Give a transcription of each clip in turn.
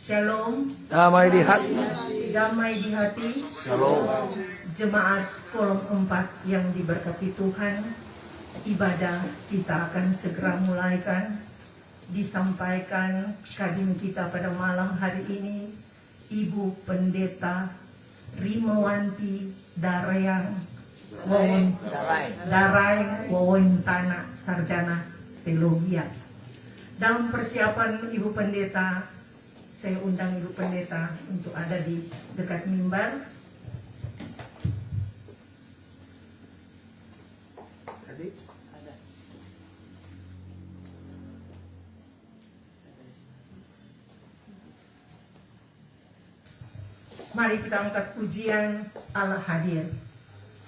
Shalom, Damai di hati. damai di hati. Shalom. Jemaat Kolom 4 yang diberkati Tuhan, ibadah kita akan segera mulaikan. Disampaikan kadin kita pada malam hari ini, Ibu Pendeta Rimawanti Darayang Wawentana Sarjana Teologi. Dalam persiapan Ibu Pendeta, saya undang Ibu Pendeta untuk ada di dekat mimbar. Mari kita angkat pujian Allah hadir.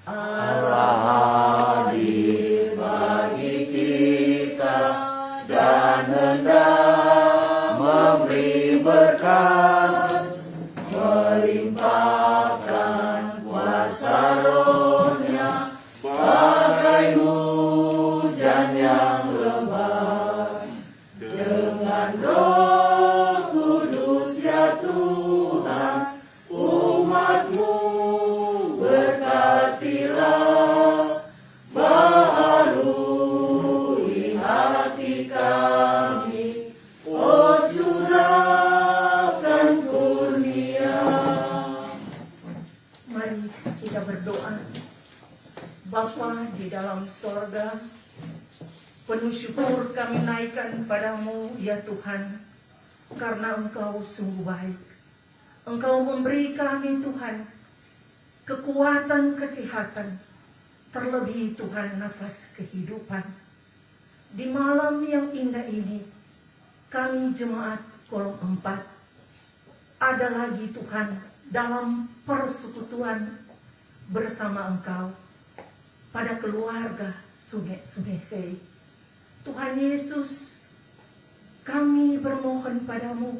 Allah hadir bagi kita dan hendak memberi berkat, melimpahkan kuasa Roh-Nya bagai hujan yang lebat. Dengan Roh Kudus ya Tuhan, umat-Mu berkatilah, baharui hati kami, oh curahkan kurnia. Mari kita berdoa. Bapa di dalam sorga, penuh syukur kami naikkan padamu ya Tuhan, karena Engkau sungguh baik. Engkau memberi kami Tuhan kekuatan, kesehatan, terlebih Tuhan nafas kehidupan. Di malam yang indah ini, kami jemaat Kolom 4 ada lagi Tuhan dalam persekutuan bersama Engkau pada keluarga Sungai. Tuhan Yesus, kami bermohon padamu,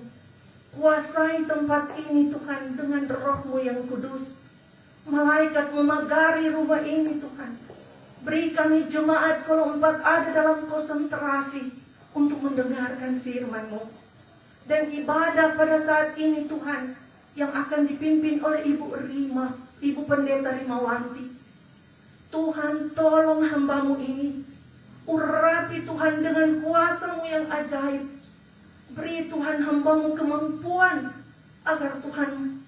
kuasai tempat ini Tuhan dengan Roh-Mu yang kudus. Malaikat memagari rumah ini Tuhan. Beri kami jemaat Kolom 4 ada dalam konsentrasi untuk mendengarkan firman-Mu. Dan ibadah pada saat ini Tuhan yang akan dipimpin oleh Ibu Pendeta Rimawanti. Tuhan tolong hamba-Mu ini. Urapi Tuhan dengan kuasa-Mu yang ajaib. Beri Tuhan hamba-Mu kemampuan agar Tuhan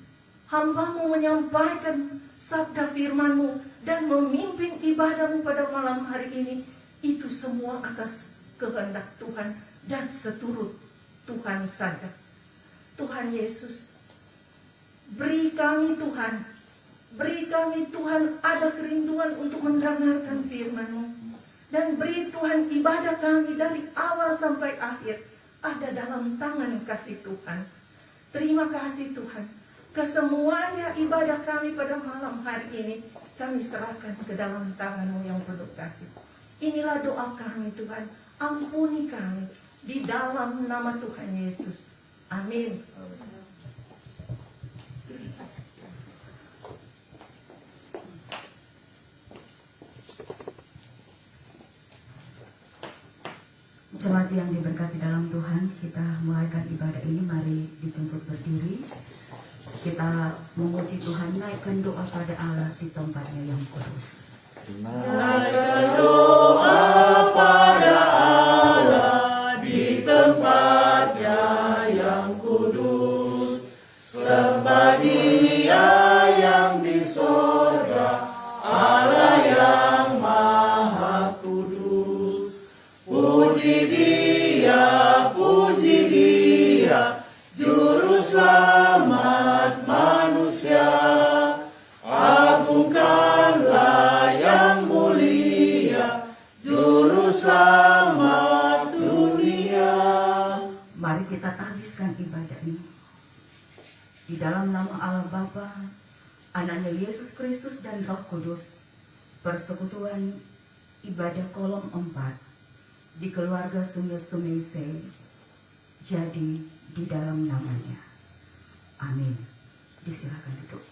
hamba-Mu menyampaikan sabda firman-Mu dan memimpin ibadah-Mu pada malam hari ini. Itu semua atas kehendak Tuhan dan seturut Tuhan saja. Tuhan Yesus, beri kami Tuhan, beri kami Tuhan ada kerinduan untuk mendengarkan firman-Mu. Dan beri Tuhan ibadah kami dari awal sampai akhir ada dalam tangan kasih Tuhan. Terima kasih Tuhan. Kesemuanya ibadah kami pada malam hari ini kami serahkan ke dalam tangan-Mu yang penuh kasih. Inilah doa kami Tuhan. Ampuni kami di dalam nama Tuhan Yesus. Amin. Jemaat yang diberkati dalam Tuhan, kita mulaikan ibadah ini. Mari dijemput berdiri. Kita memuji Tuhan, naikkan doa pada Allah di tempatnya yang kudus. Naikkan doa pada Allah di tempatnya yang kudus. Sembah Dia yang di sorga, Allah yang maha kudus. Puji Dia, Juru Selamat manusia. Agungkanlah yang mulia, Juru Selamat dunia. Mari kita habiskan ibadah ini di dalam nama Allah Bapa, Anaknya Yesus Kristus dan Roh Kudus. Persekutuan ibadah Kolom 4 di keluarga Sungai jadi di dalam namanya. Amin. Disilakan duduk.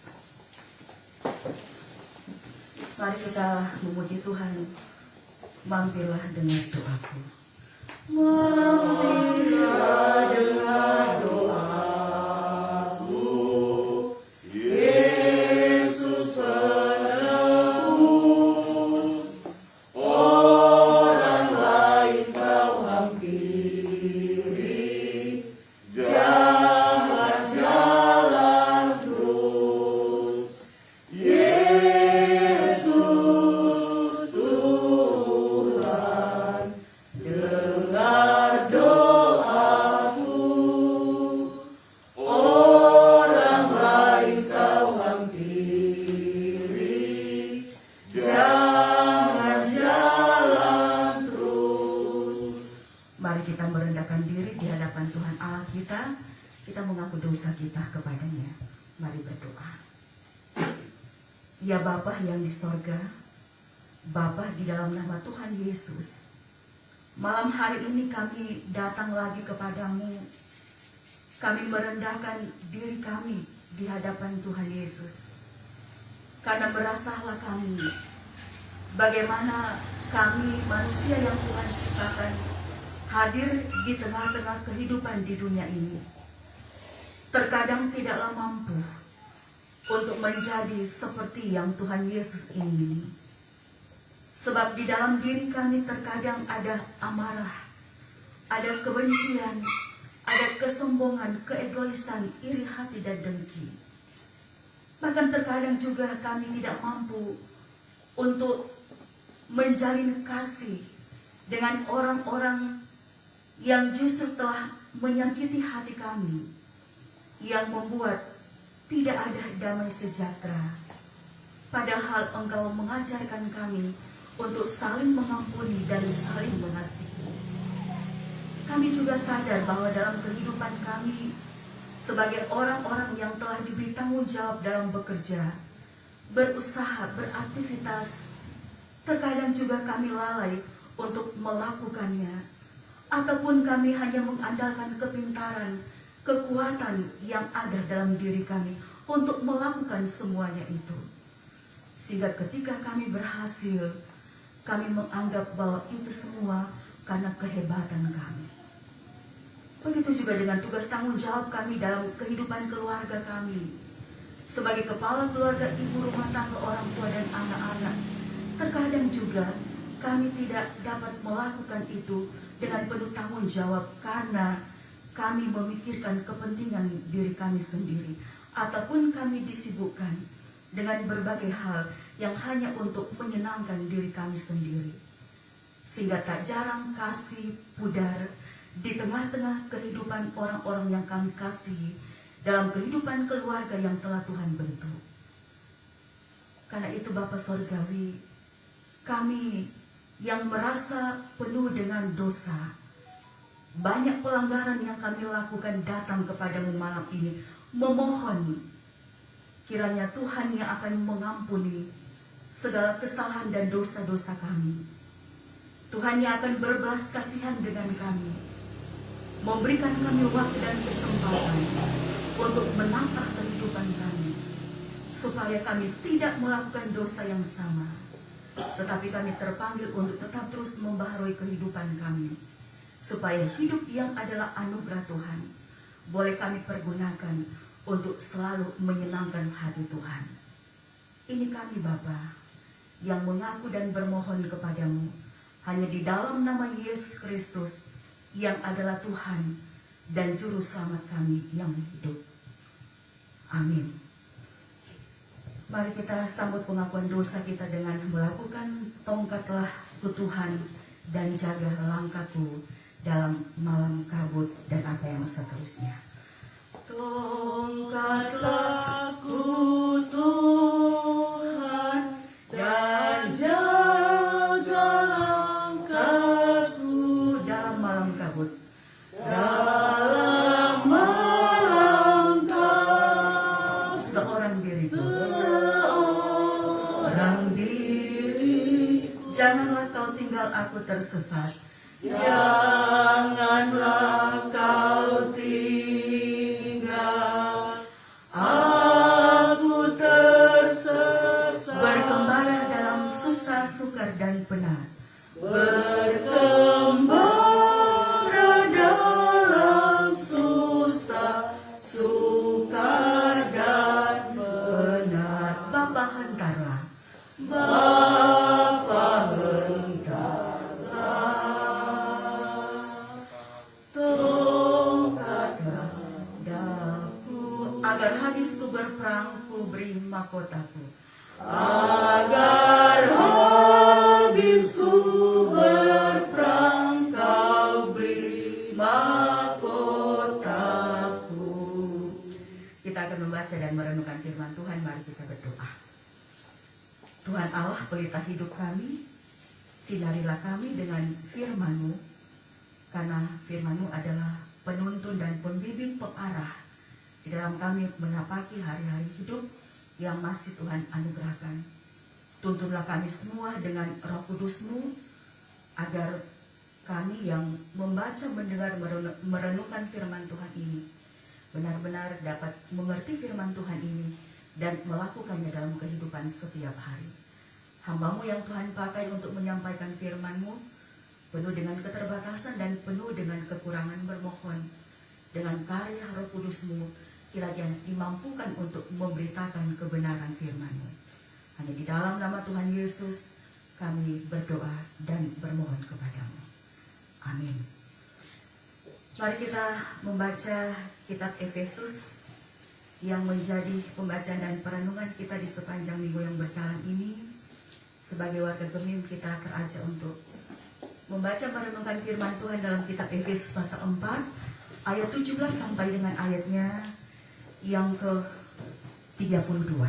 Mari kita memuji Tuhan. Mampirlah dengan doaku. Mampirlah dengan doa. berdiri di hadapan Tuhan Allah kita, kita mengaku dosa kita kepadanya. Mari berdoa. Ya Bapa yang di sorga, Bapa di dalam nama Tuhan Yesus, malam hari ini kami datang lagi kepadamu. Kami merendahkan diri kami di hadapan Tuhan Yesus. Karena merasalah kami bagaimana kami manusia yang Tuhan ciptakan hadir di tengah-tengah kehidupan di dunia ini. Terkadang tidaklah mampu untuk menjadi seperti yang Tuhan Yesus ingini. Sebab di dalam diri kami terkadang ada amarah, ada kebencian, ada kesombongan, keegoisan, iri hati dan dengki. Bahkan terkadang juga kami tidak mampu untuk menjalin kasih dengan orang-orang yang justru telah menyakiti hati kami, yang membuat tidak ada damai sejahtera. Padahal Engkau mengajarkan kami untuk saling mengampuni dan saling mengasihi. Kami juga sadar bahwa dalam kehidupan kami sebagai orang-orang yang telah diberi tanggung jawab dalam bekerja, berusaha, beraktivitas, terkadang juga kami lalai untuk melakukannya, ataupun kami hanya mengandalkan kepintaran, kekuatan yang ada dalam diri kami untuk melakukan semuanya itu. Sehingga ketika kami berhasil, kami menganggap bahwa itu semua karena kehebatan kami. Begitu juga dengan tugas tanggung jawab kami dalam kehidupan keluarga kami. Sebagai kepala keluarga, ibu rumah tangga, orang tua dan anak-anak, terkadang juga kami tidak dapat melakukan itu dengan penuh tanggung jawab karena kami memikirkan kepentingan diri kami sendiri, ataupun kami disibukkan dengan berbagai hal yang hanya untuk menyenangkan diri kami sendiri. Sehingga tak jarang kasih pudar di tengah-tengah kehidupan orang-orang yang kami kasihi dalam kehidupan keluarga yang telah Tuhan bentuk. Karena itu Bapa Sorgawi, kami yang merasa penuh dengan dosa, banyak pelanggaran yang kami lakukan, datang kepadamu malam ini memohon kiranya Tuhan yang akan mengampuni segala kesalahan dan dosa-dosa kami. Tuhan yang akan berbelas kasihan dengan kami, memberikan kami waktu dan kesempatan untuk menatah kehidupan kami, supaya kami tidak melakukan dosa yang sama, tetapi kami terpanggil untuk tetap terus membaharui kehidupan kami, supaya hidup yang adalah anugerah Tuhan boleh kami pergunakan untuk selalu menyenangkan hati Tuhan. Ini kami Bapa yang mengaku dan bermohon kepadamu hanya di dalam nama Yesus Kristus yang adalah Tuhan dan Juru Selamat kami yang hidup. Amin. Mari kita sambut pengakuan dosa kita dengan melakukan tongkatlah ku Tuhan dan jaga langkahku dalam malam kabut dan apa yang seterusnya. Tongkatlah ku Tuhan dan jaga langkahku dalam malam kabut. dalam malam kabut. Seorang diriku, Seorang diriku, janganlah kau tinggal aku tersesat. janganlah kau tinggal aku tersesat. Bergembara dalam susah, sukar dan penat. Bergembara dalam susah, sukar dan Benar, Bapa hantarlah. Bapa tongkatlah Daku agar habisku berperang, ku beri mahkotaku. agar habisku berperang, kau beri mahkotaku. Kita akan membaca dan merenungkan firman Tuhan. Mari kita berdoa. Tuhan Allah, pelita hidup kami, sinarilah kami dengan firman-Mu. karena firman-Mu adalah penuntun dan pembimbing pengarah di dalam kami menapaki hari-hari hidup yang masih Tuhan anugerahkan. Tuntunlah kami semua dengan Roh Kudus-Mu, agar kami yang membaca, mendengar, merenungkan firman Tuhan ini benar-benar dapat mengerti firman Tuhan ini dan melakukannya dalam kehidupan setiap hari. Hamba-Mu yang Tuhan pakai untuk menyampaikan firman-Mu penuh dengan keterbatasan dan penuh dengan kekurangan, bermohon dengan karya Roh Kudus-Mu kiranya dimampukan untuk memberitakan kebenaran firman-Mu. Hanya di dalam nama Tuhan Yesus kami berdoa dan bermohon kepadamu. Amin. Mari kita membaca kitab Efesus yang menjadi pembacaan dan perenungan kita di sepanjang minggu yang berjalan ini. Sebagai warga Gemim, kita terajak untuk membaca merenungkan firman Tuhan dalam kitab Efesus pasal 4 ayat 17 sampai dengan ayatnya yang ke-32.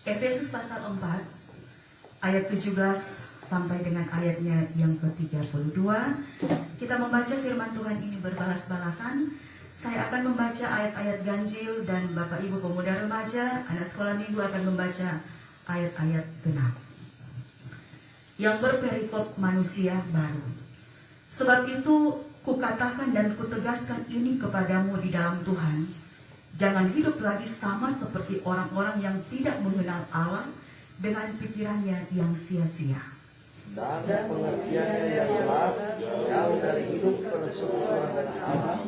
Efesus pasal 4 ayat 17 sampai dengan ayatnya yang ke-32. Kita membaca firman Tuhan ini berbalas-balasan. Saya akan membaca ayat-ayat ganjil dan Bapak Ibu pemuda remaja, anak sekolah minggu akan membaca ayat-ayat genap yang berperikop manusia baru. Sebab itu kukatakan dan kutegaskan ini kepadamu di dalam Tuhan, jangan hidup lagi sama seperti orang-orang yang tidak mengenal Allah dengan pikirannya yang sia-sia dan pengertiannya yang gelap, jauh dari hidup persekutuan dengan Allah,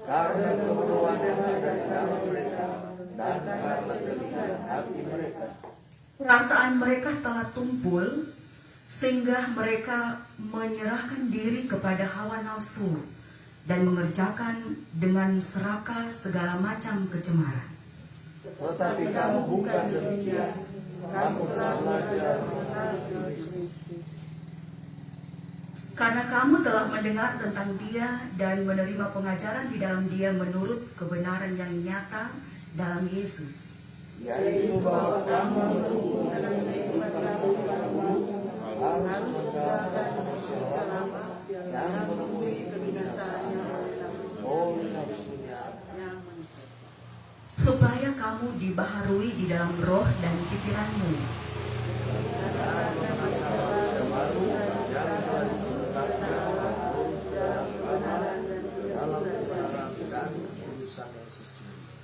karena kebodohan yang ada di dalam mereka dan karena kelindihan hati mereka. Perasaan mereka telah tumpul sehingga mereka menyerahkan diri kepada hawa nafsu dan mengerjakan dengan serakah segala macam kecemaran. Tetapi kamu bukan demikian, kamu telah belajar Karena kamu telah mendengar tentang Dia dan menerima pengajaran di dalam Dia menurut kebenaran yang nyata dalam Yesus, yaitu bahwa kamu menunggu dalam kehidupan kamu harus meninggalkan manusia lama yang menemui kebinasaannya oleh nafsunya, supaya kamu dibaharui di dalam roh dan pikiranmu,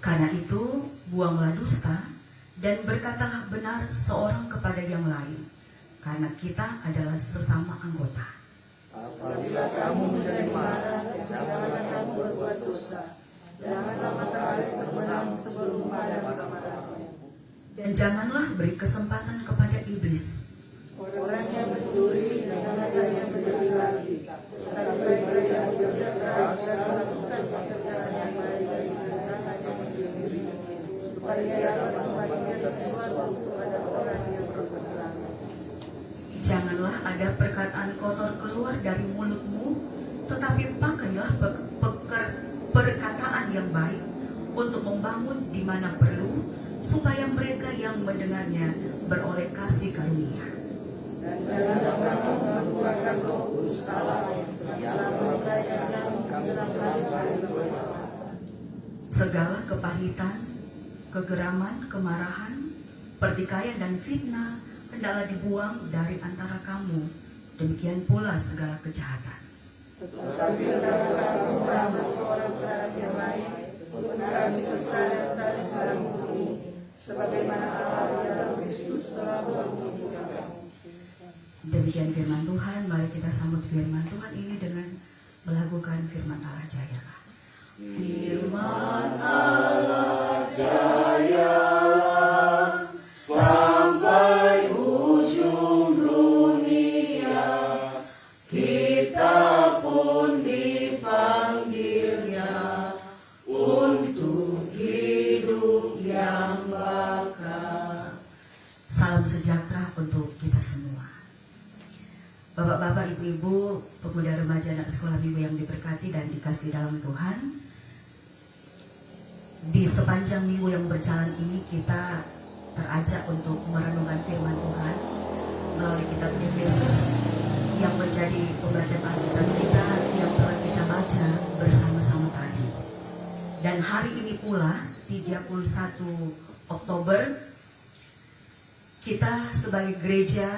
karena itu buanglah dusta dan berkatalah benar seorang kepada yang lain, karena kita adalah sesama anggota. apabila kamu menjadi marah, janganlah kamu berbuat dosa, janganlah matahari terbenam sebelum pada mata-matamu. Dan janganlah beri kesempatan kepada iblis. Orang yang mencuri janganlah ia menjadi lagi, tetapi mereka yang bekerja keras dan melakukan pekerjaan yang baik bagi kesenangannya sendiri, supaya ia dapat membagikan sesuatu kepada orang yang berkekurangan. Janganlah ada perkataan kotor keluar dari mulutmu, tetapi pakailah perkataan yang baik untuk membangun di mana perlu, supaya mereka yang mendengarnya beroleh kasih karunia. Dan janganlah kamu menggunakan roh kudus Allah yang mempercayakan kamu dalam baik berlaku. Segala kepahitan, kegeraman, kemarahan, pertikaian dan fitnah hendaklah dibuang dari antara kamu. Demikian pula segala kejahatan. Tetapi hendaklah kamu beramah seorang terhadap yang lain, untuk kasih kesadaran saling secara murni, sebagaimana Allah di dalam Kristus telah mengumpulkan kamu. Demikian firman Tuhan. Mari kita sambut firman Tuhan ini dengan melakukan firman Allah jayalah. Firman Allah jayalah sampai ujung dunia, kita pun dipanggilnya untuk hidup yang bakal. Salam sejahtera untuk kita semua. Bapak-bapak, ibu-ibu, pemuda remaja anak sekolah minggu yang diberkati dan dikasih dalam Tuhan. Di sepanjang minggu yang berjalan ini kita terajak untuk merenungkan firman Tuhan melalui kitab Efesus yang menjadi pembacaan Alkitab kita gereja bersama-sama tadi. Dan hari ini pula 31 Oktober kita sebagai gereja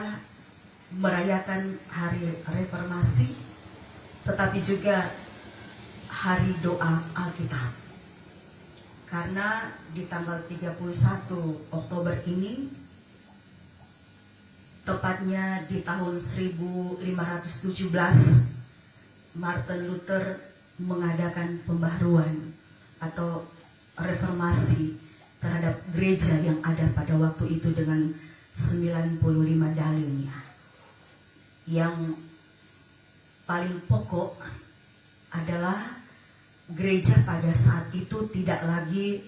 merayakan hari reformasi, tetapi juga hari doa Alkitab. Karena di tanggal 31 Oktober ini, tepatnya di tahun 1517, Martin Luther mengadakan pembaharuan atau reformasi terhadap gereja yang ada pada waktu itu dengan 95 dalilnya. Yang paling pokok adalah gereja pada saat itu tidak lagi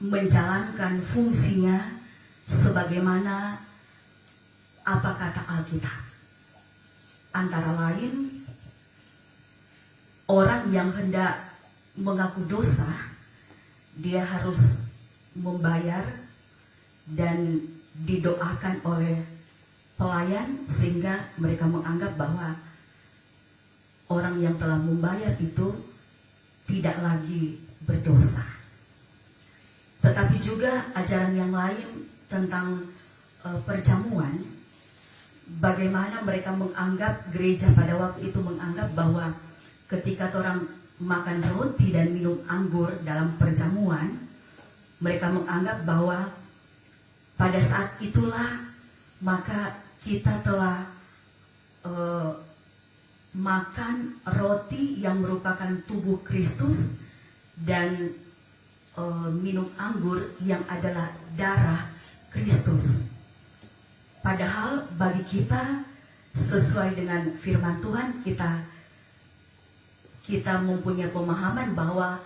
menjalankan fungsinya sebagaimana apa kata Alkitab. Antara lain, orang yang hendak mengaku dosa, dia harus membayar dan didoakan oleh pelayan, sehingga mereka menganggap bahwa orang yang telah membayar itu tidak lagi berdosa. Tetapi juga ajaran yang lain tentang perjamuan, bagaimana mereka menganggap, gereja pada waktu itu menganggap bahwa ketika orang makan roti dan minum anggur dalam perjamuan, mereka menganggap bahwa pada saat itulah maka kita telah makan roti yang merupakan tubuh Kristus dan minum anggur yang adalah darah Kristus. Padahal bagi kita, sesuai dengan firman Tuhan, kita mempunyai pemahaman bahwa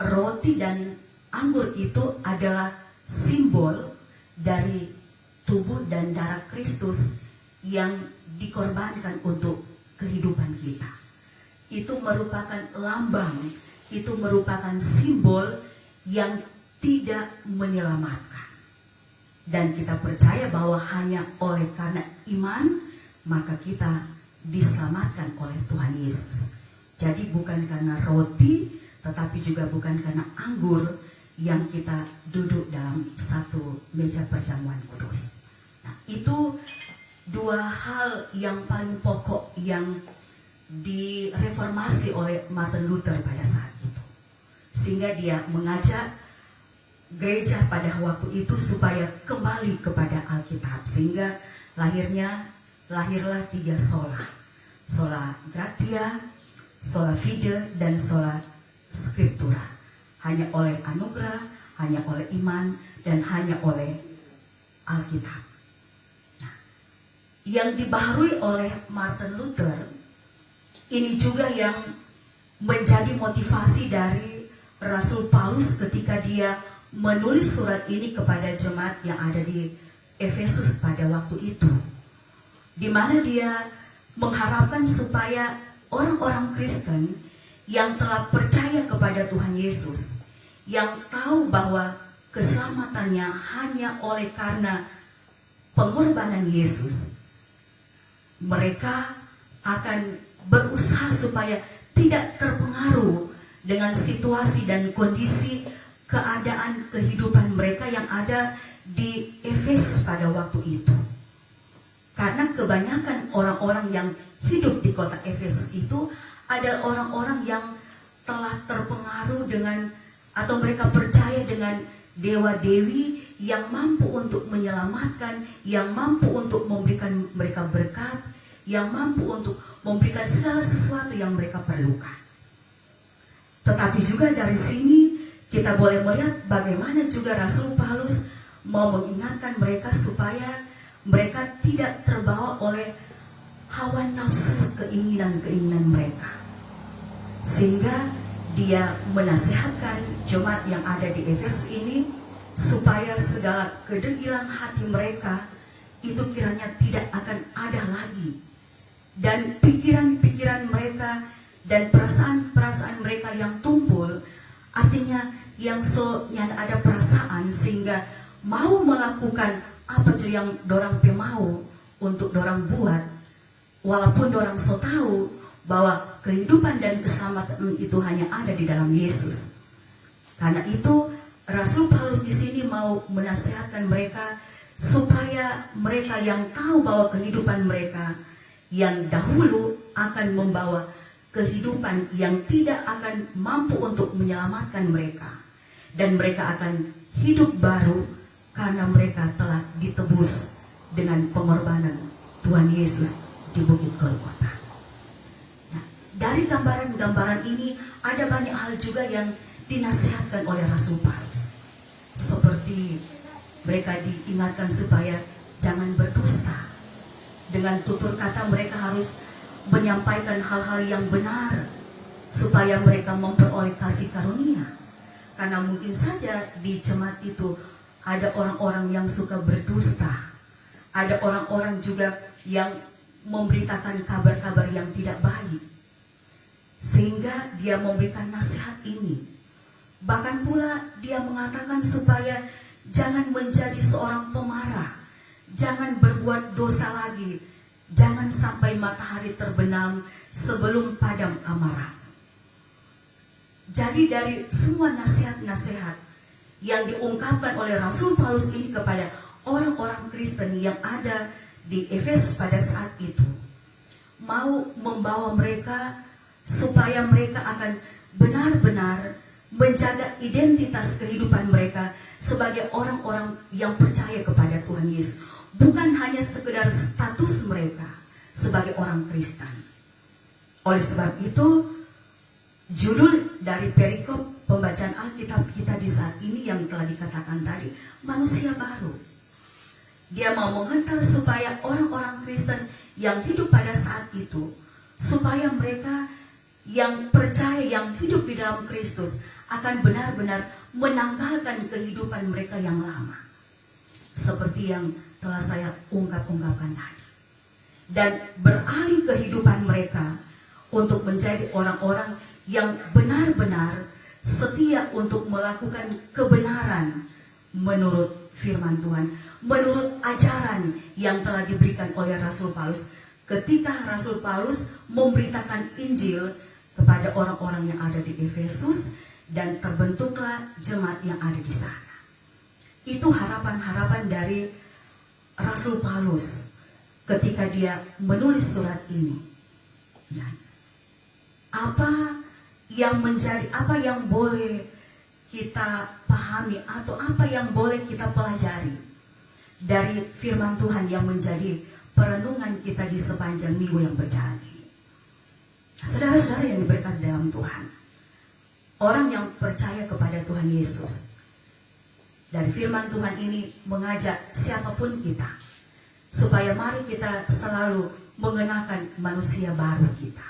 roti dan anggur itu adalah simbol dari tubuh dan darah Kristus yang dikorbankan untuk kehidupan kita. Itu merupakan lambang, itu merupakan simbol yang tidak menyelamatkan. Dan kita percaya bahwa hanya oleh karena iman maka kita diselamatkan oleh Tuhan Yesus. Jadi bukan karena roti, tetapi juga bukan karena anggur yang kita duduk dalam satu meja perjamuan kudus. Nah, itu dua hal yang paling pokok yang direformasi oleh Martin Luther pada saat itu. Sehingga dia mengajak gereja pada waktu itu supaya kembali kepada Alkitab. Sehingga lahirlah 3 sola. Sola gratia, sola fide, dan sola scriptura. Hanya oleh anugerah, hanya oleh iman, dan hanya oleh Alkitab. Yang dibaharui oleh Martin Luther ini juga yang menjadi motivasi dari Rasul Paulus ketika dia menulis surat ini kepada jemaat yang ada di Efesus pada waktu itu, di mana dia mengharapkan supaya orang-orang Kristen yang telah percaya kepada Tuhan Yesus, yang tahu bahwa keselamatannya hanya oleh karena pengorbanan Yesus, mereka akan berusaha supaya tidak terpengaruh dengan situasi dan kondisi keadaan kehidupan mereka yang ada di Efesus pada waktu itu. Karena kebanyakan orang-orang yang hidup di kota Efesus itu adalah orang-orang yang telah terpengaruh dengan, atau mereka percaya dengan dewa-dewi yang mampu untuk menyelamatkan, yang mampu untuk memberikan mereka berkat, yang mampu untuk memberikan segala sesuatu yang mereka perlukan. Tetapi juga dari sini kita boleh melihat bagaimana juga Rasul Paulus mau mengingatkan mereka supaya mereka tidak terbawa oleh hawa nafsu keinginan-keinginan mereka. Sehingga dia menasihatkan jemaat yang ada di Efesus ini supaya segala kedegilan hati mereka itu kiranya tidak akan ada lagi, dan pikiran-pikiran mereka dan perasaan-perasaan mereka yang tumpul, artinya yang ada perasaan sehingga mau melakukan apa saja yang dorang mau untuk dorang buat, walaupun dorang so tahu bahwa kehidupan dan keselamatan itu hanya ada di dalam Yesus. Karena itu Rasul Paulus di sini mau menasihatkan mereka supaya mereka yang tahu bahwa kehidupan mereka yang dahulu akan membawa kehidupan yang tidak akan mampu untuk menyelamatkan mereka, dan mereka akan hidup baru karena mereka telah ditebus dengan pengorbanan Tuhan Yesus di Bukit Golgota. Nah, dari gambaran-gambaran ini ada banyak hal juga yang dinasihatkan oleh Rasul Paulus. Seperti mereka diingatkan supaya jangan berdusta. Dengan tutur kata mereka harus menyampaikan hal-hal yang benar supaya mereka memperoleh kasih karunia. Karena mungkin saja di jemaat itu ada orang-orang yang suka berdusta. Ada orang-orang juga yang memberitakan kabar-kabar yang tidak baik. Sehingga dia memberikan nasihat ini. Bahkan pula dia mengatakan supaya jangan menjadi seorang pemarah. Jangan berbuat dosa lagi. Jangan sampai matahari terbenam sebelum padam amarah. Jadi dari semua nasihat-nasihat yang diungkapkan oleh Rasul Paulus ini kepada orang-orang Kristen yang ada di Efesus pada saat itu, mau membawa mereka supaya mereka akan benar-benar menjaga identitas kehidupan mereka sebagai orang-orang yang percaya kepada Tuhan Yesus, bukan hanya sekedar status mereka sebagai orang Kristen. Oleh sebab itu, judul dari perikop pembacaan Alkitab kita di saat ini yang telah dikatakan tadi, manusia baru. Dia mau menghantar supaya orang-orang Kristen yang hidup pada saat itu, supaya mereka yang percaya, yang hidup di dalam Kristus akan benar-benar menanggalkan kehidupan mereka yang lama. Seperti yang telah saya ungkapkan tadi. Dan beralih kehidupan mereka untuk menjadi orang-orang yang benar-benar setia untuk melakukan kebenaran menurut firman Tuhan, menurut ajaran yang telah diberikan oleh Rasul Paulus ketika Rasul Paulus memberitakan Injil kepada orang-orang yang ada di Efesus, dan terbentuklah jemaat yang ada di sana. Itu harapan-harapan dari Rasul Paulus ketika dia menulis surat ini. Ya. Apa yang boleh kita pahami atau apa yang boleh kita pelajari dari firman Tuhan yang menjadi perenungan kita di sepanjang minggu yang berjalan ini? Saudara-saudara yang diberkati dalam Tuhan, orang yang percaya kepada Tuhan Yesus, dari firman Tuhan ini mengajak siapapun kita supaya mari kita selalu mengenakan manusia baru kita.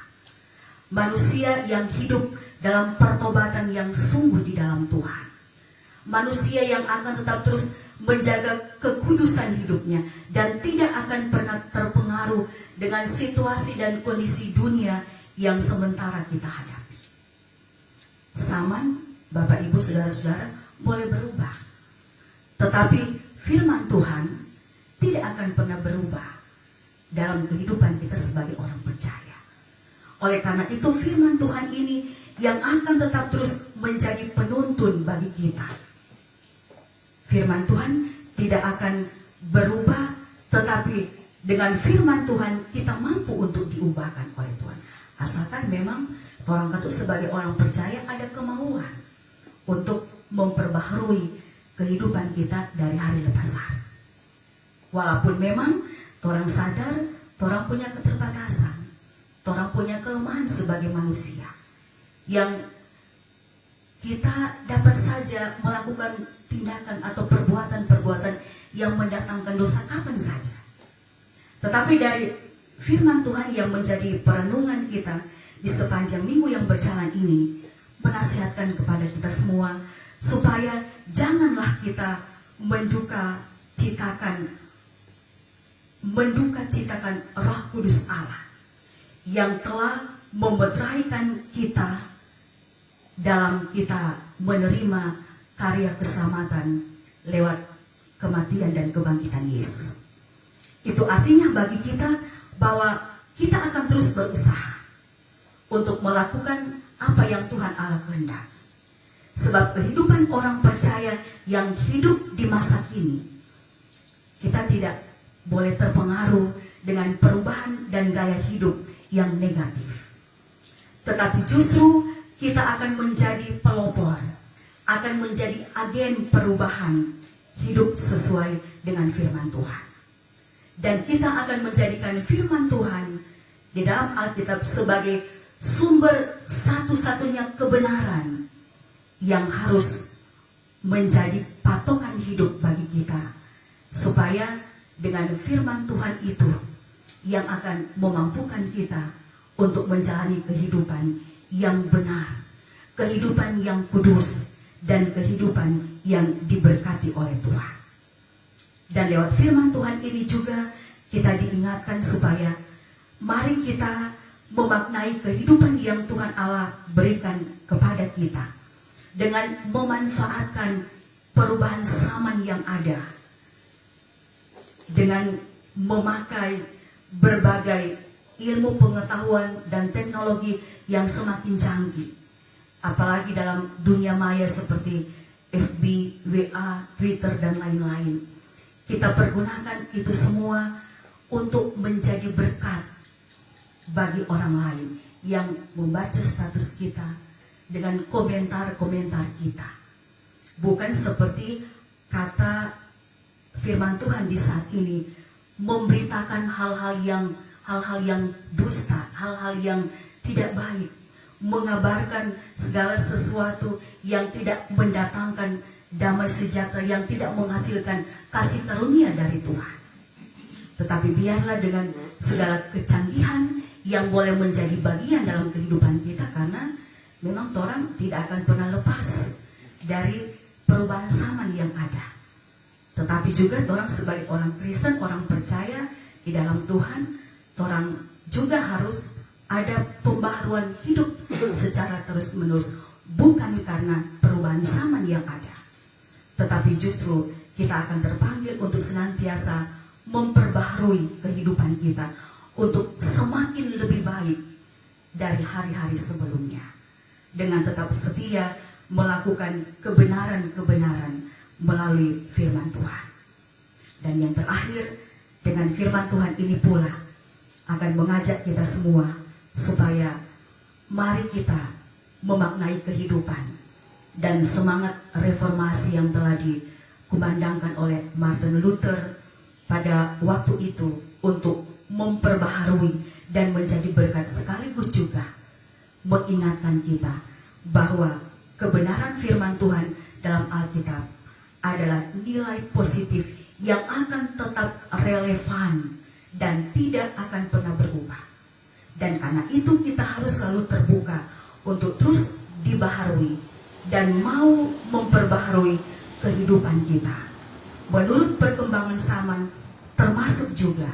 Manusia yang hidup dalam pertobatan yang sungguh di dalam Tuhan. Manusia yang akan tetap terus menjaga kekudusan hidupnya dan tidak akan pernah terpengaruh dengan situasi dan kondisi dunia yang sementara kita hadapi. Zaman, Bapak Ibu Saudara-saudara, boleh berubah, tetapi firman Tuhan tidak akan pernah berubah dalam kehidupan kita sebagai orang percaya. Oleh karena itu firman Tuhan ini yang akan tetap terus menjadi penuntun bagi kita. Firman Tuhan tidak akan berubah, tetapi dengan firman Tuhan kita mampu untuk diubahkan oleh Tuhan. Asalkan memang orang kata sebagai orang percaya ada kemauan untuk memperbaharui kehidupan kita dari hari lepas hari. Walaupun memang orang sadar, orang punya keterbatasan, orang punya kelemahan sebagai manusia, yang kita dapat saja melakukan tindakan atau perbuatan-perbuatan yang mendatangkan dosa kapan saja. Tetapi dari firman Tuhan yang menjadi perenungan kita di sepanjang minggu yang berjalan ini menasihatkan kepada kita semua supaya janganlah kita menduka citakan Roh Kudus Allah yang telah memeteraikan kita dalam kita menerima karya keselamatan lewat kematian dan kebangkitan Yesus. Itu artinya bagi kita bahwa kita akan terus berusaha untuk melakukan apa yang Tuhan Allah kehendaki. Sebab kehidupan orang percaya yang hidup di masa kini, kita tidak boleh terpengaruh dengan perubahan dan gaya hidup yang negatif. Tetapi justru kita akan menjadi pelopor, akan menjadi agen perubahan hidup sesuai dengan firman Tuhan. Dan kita akan menjadikan firman Tuhan di dalam Alkitab sebagai sumber satu-satunya kebenaran yang harus menjadi patokan hidup bagi kita, supaya dengan firman Tuhan itu yang akan memampukan kita untuk menjalani kehidupan yang benar, kehidupan yang kudus, dan kehidupan yang diberkati oleh Tuhan. Dan lewat firman Tuhan ini juga kita diingatkan supaya mari kita memaknai kehidupan yang Tuhan Allah berikan kepada kita dengan memanfaatkan perubahan zaman yang ada, dengan memakai berbagai ilmu pengetahuan dan teknologi yang semakin canggih, apalagi dalam dunia maya seperti FB, WA, Twitter, dan lain-lain. Kita pergunakan itu semua untuk menjadi berkat bagi orang lain yang membaca status kita dengan komentar-komentar kita. Bukan seperti kata firman Tuhan di saat ini, memberitakan hal-hal yang dusta, hal-hal yang tidak baik, mengabarkan segala sesuatu yang tidak mendatangkan damai sejahtera, yang tidak menghasilkan kasih karunia dari Tuhan. Tetapi biarlah dengan segala kecanggihan yang boleh menjadi bagian dalam kehidupan kita, karena memang orang tidak akan pernah lepas dari perubahan zaman yang ada. Tetapi juga orang sebagai orang Kristen, orang percaya di dalam Tuhan, orang juga harus ada pembaharuan hidup secara terus-menerus, bukan karena perubahan zaman yang ada, tetapi justru kita akan terpanggil untuk senantiasa memperbaharui kehidupan kita untuk semakin lebih baik dari hari-hari sebelumnya, dengan tetap setia melakukan kebenaran-kebenaran melalui firman Tuhan. Dan yang terakhir, dengan firman Tuhan ini pula akan mengajak kita semua supaya mari kita memaknai kehidupan dan semangat reformasi yang telah dikumandangkan oleh Martin Luther pada waktu itu untuk memperbaharui dan menjadi berkat, sekaligus juga mengingatkan kita bahwa kebenaran firman Tuhan dalam Alkitab adalah nilai positif yang akan tetap relevan dan tidak akan pernah berubah. Dan karena itu kita harus selalu terbuka untuk terus dibaharui dan mau memperbaharui kehidupan kita menurut perkembangan zaman, termasuk juga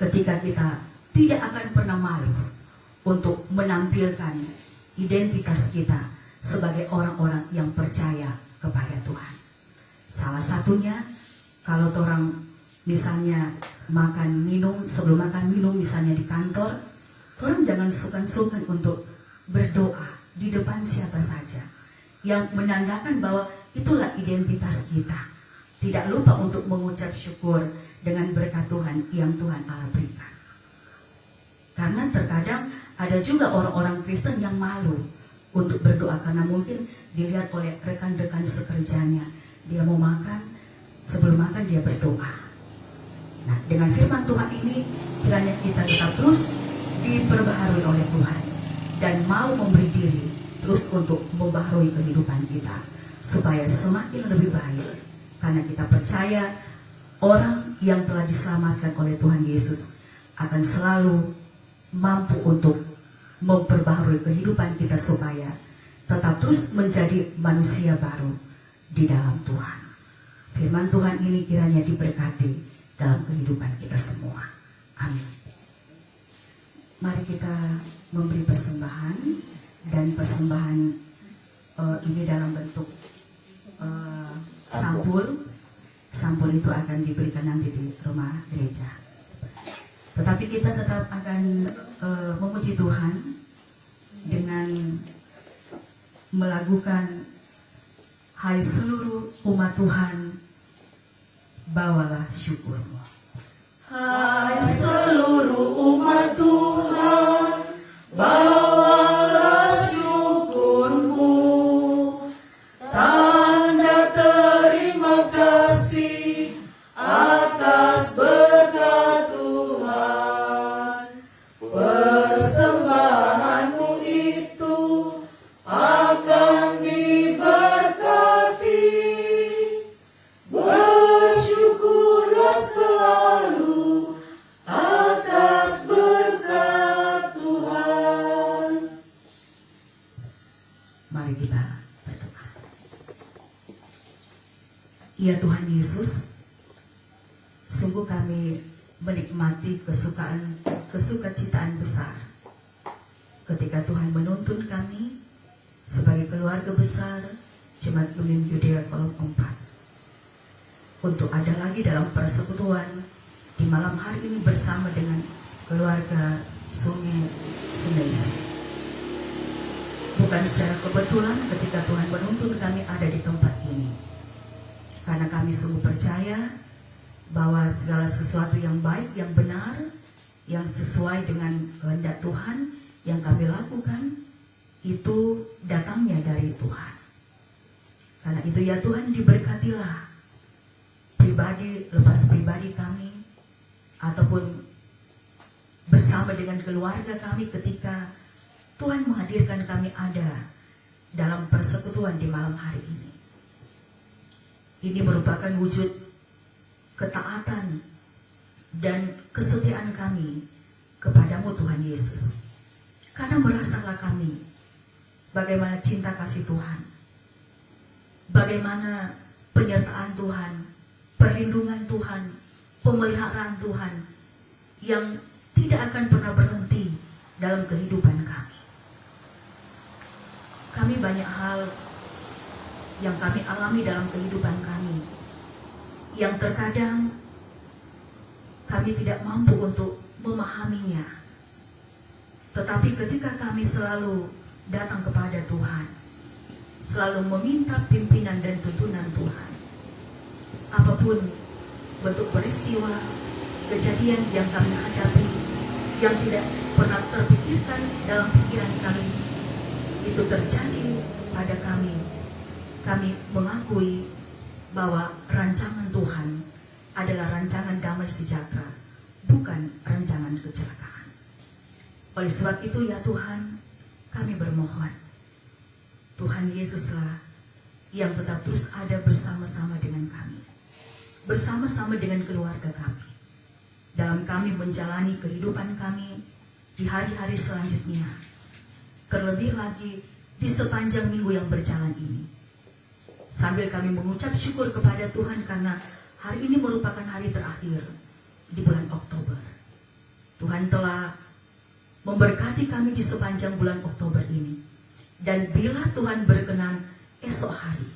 ketika kita tidak akan pernah malu untuk menampilkan identitas kita sebagai orang-orang yang percaya kepada Tuhan. Salah satunya, kalau orang misalnya makan minum, sebelum makan minum misalnya di kantor, orang jangan sungkan-sungkan untuk berdoa di depan siapa saja, yang menandakan bahwa itulah identitas kita. Tidak lupa untuk mengucap syukur dengan berkat Tuhan yang Tuhan Allah berikan. Karena terkadang ada juga orang-orang Kristen yang malu untuk berdoa karena mungkin dilihat oleh rekan-rekan sekerjanya, dia mau makan, sebelum makan dia berdoa. Nah, dengan firman Tuhan ini kiranya kita tetap terus diperbaharui oleh Tuhan dan mau memberi diri terus untuk membaharui kehidupan kita supaya semakin lebih baik, karena kita percaya orang yang telah diselamatkan oleh Tuhan Yesus akan selalu mampu untuk memperbaharui kehidupan kita supaya tetap terus menjadi manusia baru di dalam Tuhan. Firman Tuhan ini kiranya diberkati dalam kehidupan kita semua. Amin. Mari kita memberi persembahan, dan persembahan ini dalam bentuk sampul. Sampul itu akan diberikan nanti di rumah gereja. Tetapi kita tetap akan memuji Tuhan dengan melakukan hai seluruh umat Tuhan, bawalah syukurmu. Hai seluruh umat Tuhan, bawalah syukurmu, tanda terima kasih atas berkat Tuhan. Persembahanmu itu akan diberkati. Bersyukurlah selalu atas berkat Tuhan. Mari kita berdoa. Ya Tuhan Yesus, sungguh kami menikmati kesukacitaan besar ketika Tuhan menuntun kami sebagai keluarga besar Jemaat Lumen Yudea Kolom 4 untuk ada lagi dalam persekutuan di malam hari ini bersama dengan keluarga Sungai Isi. Bukan secara kebetulan ketika Tuhan menuntun kami ada di tempat ini, karena kami sungguh percaya bahwa segala sesuatu yang baik, yang benar, yang sesuai dengan kehendak Tuhan yang kami lakukan itu datangnya dari Tuhan. Karena itu ya Tuhan, diberkatilah pribadi lepas pribadi kami ataupun bersama dengan keluarga kami ketika Tuhan menghadirkan kami ada dalam persekutuan di malam hari ini. Ini merupakan wujud ketaatan dan kesetiaan kami kepadamu Tuhan Yesus. Karena merasalah kami bagaimana cinta kasih Tuhan, bagaimana penyertaan Tuhan, perlindungan Tuhan, pemeliharaan Tuhan yang tidak akan pernah berhenti dalam kehidupan kami. Kami banyak hal yang kami alami dalam kehidupan kami, yang terkadang kami tidak mampu untuk memahaminya. Tetapi ketika kami selalu datang kepada Tuhan, selalu meminta pimpinan dan tuntunan Tuhan, apapun bentuk peristiwa, kejadian yang kami hadapi, yang tidak pernah terpikirkan dalam pikiran kami, itu terjadi pada kami mengakui bahwa rancangan Tuhan adalah rancangan damai sejahtera, bukan rancangan kecelakaan. Oleh sebab itu ya Tuhan, kami bermohon, Tuhan Yesuslah yang tetap terus ada bersama-sama dengan kami, bersama-sama dengan keluarga kami, dalam kami menjalani kehidupan kami di hari-hari selanjutnya, terlebih lagi di sepanjang minggu yang berjalan ini. Sambil kami mengucap syukur kepada Tuhan karena hari ini merupakan hari terakhir di bulan Oktober. Tuhan telah memberkati kami di sepanjang bulan Oktober ini. Dan bila Tuhan berkenan, esok hari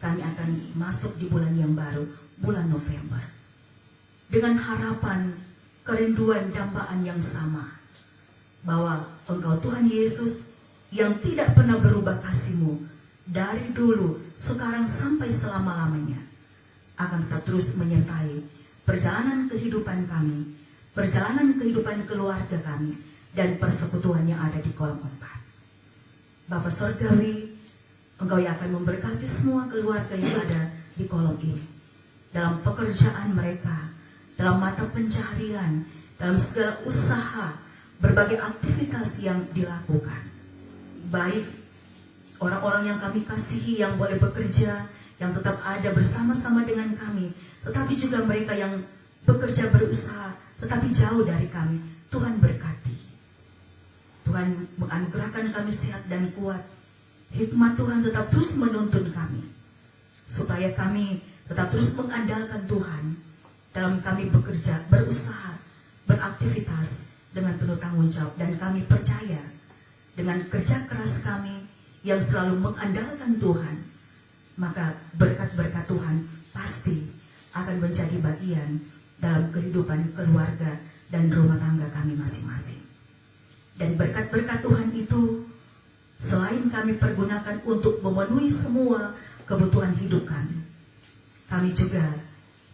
kami akan masuk di bulan yang baru, bulan November. Dengan harapan, kerinduan, dambaan yang sama, bahwa Engkau Tuhan Yesus yang tidak pernah berubah kasih-Mu dari dulu, sekarang sampai selama-lamanya, akan tetap terus menyertai perjalanan kehidupan kami, perjalanan kehidupan keluarga kami, dan persekutuan yang ada di Kolom 4. Bapa Sorgawi, Engkau yang akan memberkati semua keluarga yang ada di kolom ini, dalam pekerjaan mereka, dalam mata pencaharian, dalam segala usaha, berbagai aktivitas yang dilakukan. Baik orang-orang yang kami kasihi yang boleh bekerja, yang tetap ada bersama-sama dengan kami, tetapi juga mereka yang bekerja berusaha tetapi jauh dari kami. Tuhan berkati. Tuhan menganugerahkan kami sehat dan kuat. Hikmat Tuhan tetap terus menuntun kami, supaya kami tetap terus mengandalkan Tuhan dalam kami bekerja, berusaha, beraktivitas dengan penuh tanggung jawab. Dan kami percaya dengan kerja keras kami yang selalu mengandalkan Tuhan, maka berkat-berkat Tuhan pasti akan menjadi bagian dalam kehidupan keluarga dan rumah tangga kami masing-masing. Dan berkat-berkat Tuhan itu, selain kami pergunakan untuk memenuhi semua kebutuhan hidup kami juga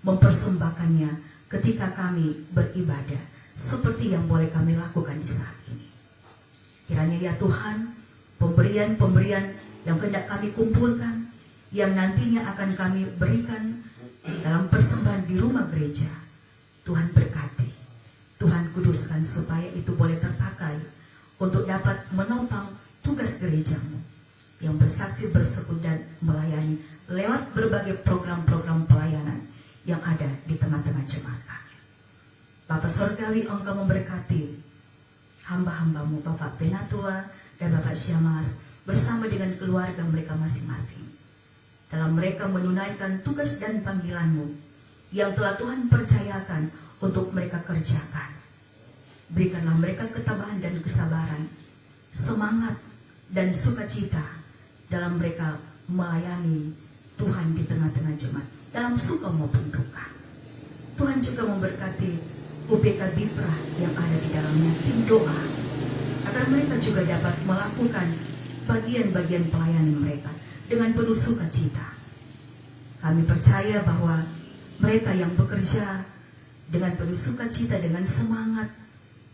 mempersembahkannya ketika kami beribadah, seperti yang boleh kami lakukan di saat ini. Kiranya ya Tuhan, pemberian-pemberian yang hendak kami kumpulkan, yang nantinya akan kami berikan dalam persembahan di rumah gereja, Tuhan berkati, Tuhan kuduskan supaya itu boleh terpakai untuk dapat menopang tugas gerejamu yang bersaksi, bersekutu dan melayani lewat berbagai program-program pelayanan yang ada di tengah-tengah jemaat kami. Bapak Sorgawi, Engkau memberkati hamba-hambamu, Bapak Penatua dan Bapak Syamas bersama dengan keluarga mereka masing-masing dalam mereka menunaikan tugas dan panggilanmu yang telah Tuhan percayakan untuk mereka kerjakan. Berikanlah mereka ketabahan dan kesabaran, semangat dan sukacita dalam mereka melayani Tuhan di tengah-tengah jemaat, dalam suka maupun duka. Tuhan juga memberkati UPK Bipra yang ada di dalamnya tim doa, agar mereka juga dapat melakukan bagian-bagian pelayanan mereka dengan penuh sukacita. Kami percaya bahwa mereka yang bekerja dengan penuh sukacita, dengan semangat,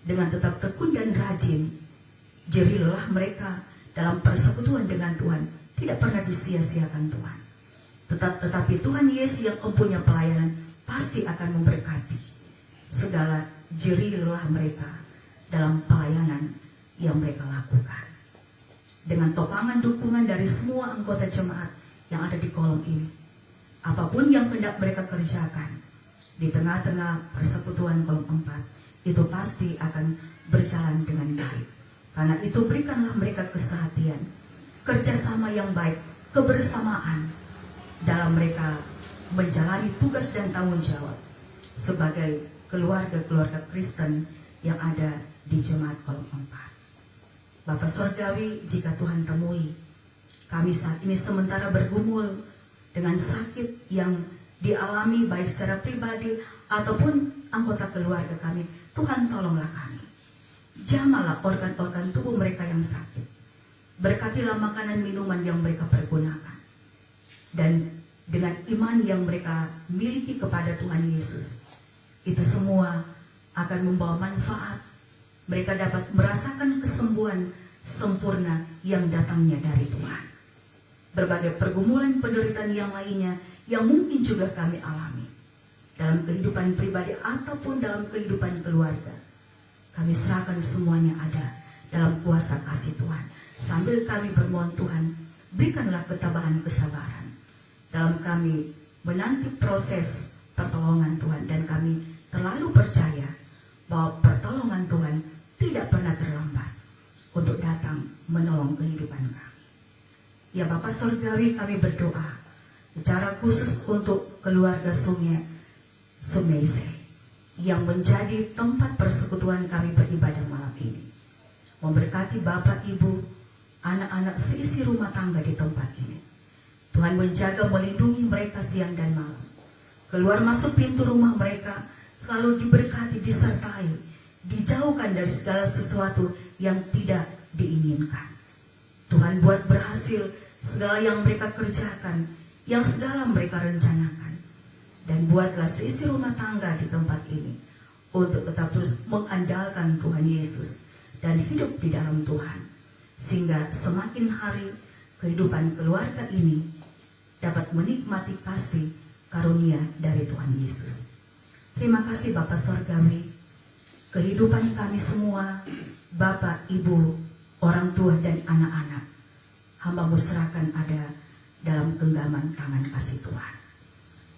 dengan tetap tekun dan rajin, jerih lelah mereka dalam persekutuan dengan Tuhan tidak pernah disia-siakan Tuhan. Tetapi Tuhan Yesus yang mempunyai pelayanan pasti akan memberkati segala jerih lelah mereka dalam pelayanan yang mereka lakukan. Dengan topangan dukungan dari semua anggota jemaat yang ada di kolom ini, apapun yang hendak mereka kerjakan di tengah-tengah persekutuan kolom 4, itu pasti akan berjalan dengan baik. Karena itu berikanlah mereka kesehatian, kerjasama yang baik, kebersamaan dalam mereka menjalani tugas dan tanggung jawab sebagai keluarga-keluarga Kristen yang ada di jemaat kolom 4. Bapak Sorgawi, jika Tuhan temui kami saat ini sementara bergumul dengan sakit yang dialami baik secara pribadi ataupun anggota keluarga kami, Tuhan tolonglah kami. Jamalah organ-organ tubuh mereka yang sakit. Berkatilah makanan minuman yang mereka pergunakan. Dan dengan iman yang mereka miliki kepada Tuhan Yesus, itu semua akan membawa manfaat. Mereka dapat merasakan kesembuhan sempurna yang datangnya dari Tuhan. Berbagai pergumulan penderitaan yang lainnya yang mungkin juga kami alami dalam kehidupan pribadi ataupun dalam kehidupan keluarga, kami serahkan semuanya ada dalam kuasa kasih Tuhan. Sambil kami bermohon, Tuhan, berikanlah ketabahan kesabaran dalam kami menanti proses pertolongan Tuhan. Dan kami terlalu percaya bahwa pertolongan Tuhan tidak pernah terlambat untuk datang menolong kehidupan kami. Ya Bapak Sorgawi, kami berdoa secara khusus untuk keluarga Sumeise yang menjadi tempat persekutuan kami beribadah malam ini. Memberkati Bapak, Ibu, anak-anak seisi rumah tangga di tempat ini. Tuhan menjaga, melindungi mereka siang dan malam. Keluar masuk pintu rumah mereka selalu diberkati, disertai, dijauhkan dari segala sesuatu yang tidak diinginkan. Tuhan buat berhasil segala yang mereka kerjakan, yang segala mereka rencanakan. Dan buatlah seisi rumah tangga di tempat ini untuk tetap terus mengandalkan Tuhan Yesus dan hidup di dalam Tuhan, sehingga semakin hari kehidupan keluarga ini dapat menikmati kasih karunia dari Tuhan Yesus. Terima kasih Bapak Sorgawi, kehidupan kami semua, Bapak, Ibu, orang tua dan anak-anak, hamba-Mu serahkan ada dalam genggaman tangan kasih Tuhan.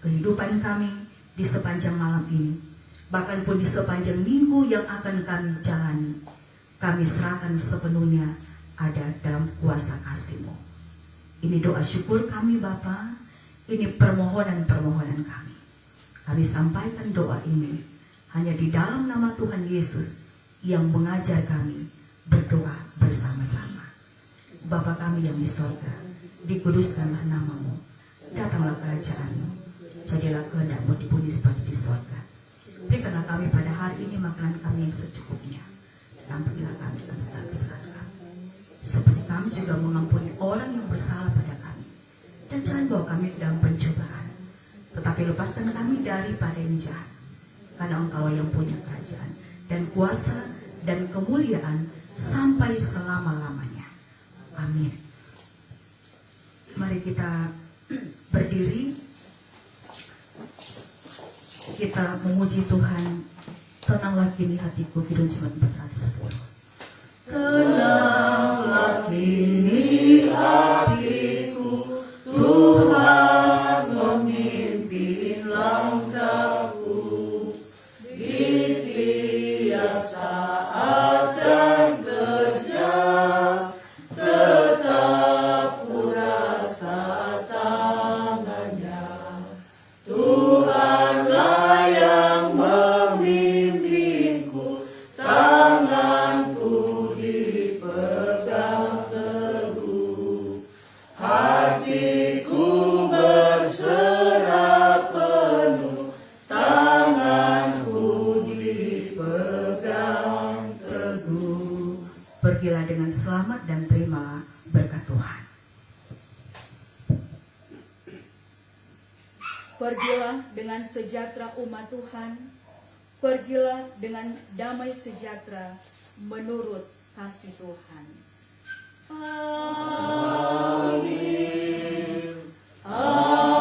Kehidupan kami di sepanjang malam ini, bahkan pun di sepanjang minggu yang akan kami jalani, kami serahkan sepenuhnya ada dalam kuasa kasih-Mu. Ini doa syukur kami Bapa, ini permohonan-permohonan kami. Kami sampaikan doa ini hanya di dalam nama Tuhan Yesus yang mengajar kami berdoa bersama-sama. Bapa kami yang di sorga, dikuduskanlah nama-Mu, datanglah kerajaan-Mu, jadilah kehendak-Mu di bumi seperti di sorga. Berikanlah kami pada hari ini makanan kami yang secukupnya, dan ampunilah kami akan selalu serta kami. Seperti kami juga mengampuni orang yang bersalah pada kami. Dan jangan bawa kami ke dalam pencobaan, tetapi lepaskan kami daripada yang jahat. Karena Engkau yang punya kerajaan dan kuasa dan kemuliaan sampai selama-lamanya. Amin. Mari kita berdiri. Kita memuji Tuhan. Tenanglah kini hatiku, Kidung Jemaat 410. Tenanglah kini hatiku, Tuhan memimpin langkahku. Di tiap saat dan kerja, tetap ku rasa tangannya. Tuhanlah yang memimpinku, tanganku dipegang teguh. Hatiku berserah penuh, tanganku dipegang teguh. Pergilah dengan selamat dan terimalah berkat Tuhan. Pergilah dengan sejahtera umat Tuhan, pergilah dengan damai sejahtera menurut kasih Tuhan. Amin. Amin.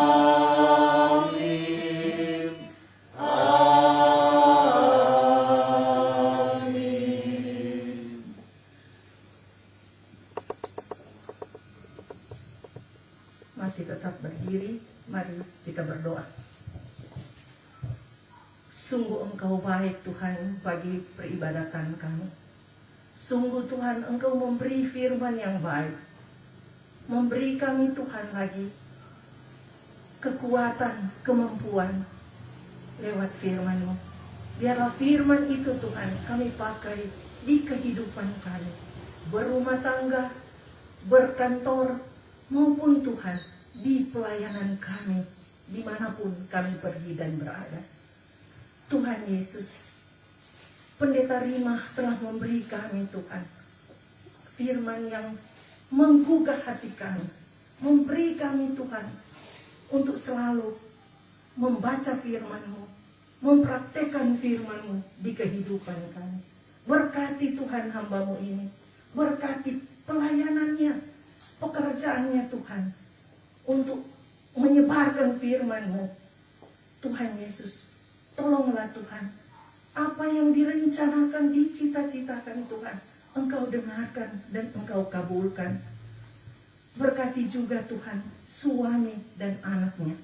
Amin. Masih tetap berdiri, mari kita berdoa. Sungguh Engkau baik Tuhan bagi peribadatan kami. Sungguh Tuhan Engkau memberi firman yang baik. Memberi kami Tuhan lagi kekuatan, kemampuan lewat firman-Mu. Biarlah firman itu Tuhan kami pakai di kehidupan kami. Berumah tangga, berkantor, maupun Tuhan di pelayanan kami, dimanapun kami pergi dan berada. Tuhan Yesus, Pendeta Rimah telah memberi kami Tuhan firman yang menggugah hati kami, memberi kami Tuhan untuk selalu membaca firman-Mu, mempraktekkan firman-Mu di kehidupan kami. Berkati Tuhan hamba-Mu ini, berkati pelayanannya, pekerjaannya Tuhan, untuk menyebarkan firman-Mu. Tuhan Yesus, tolonglah Tuhan, apa yang direncanakan, dicita-citakan Tuhan, Engkau dengarkan dan Engkau kabulkan. Berkati juga Tuhan suami dan anaknya.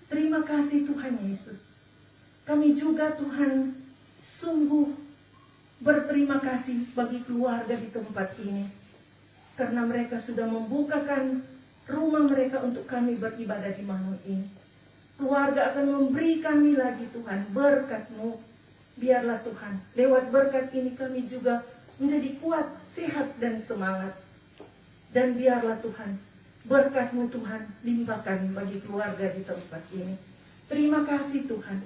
Terima kasih Tuhan Yesus. Kami juga Tuhan sungguh berterima kasih bagi keluarga di tempat ini, karena mereka sudah membukakan rumah mereka untuk kami beribadah di malam ini. Keluarga akan memberi kami lagi Tuhan berkat-Mu. Biarlah Tuhan, lewat berkat ini kami juga menjadi kuat, sehat dan semangat. Dan biarlah Tuhan, berkat-Mu Tuhan limpahkan bagi keluarga di tempat ini. Terima kasih Tuhan.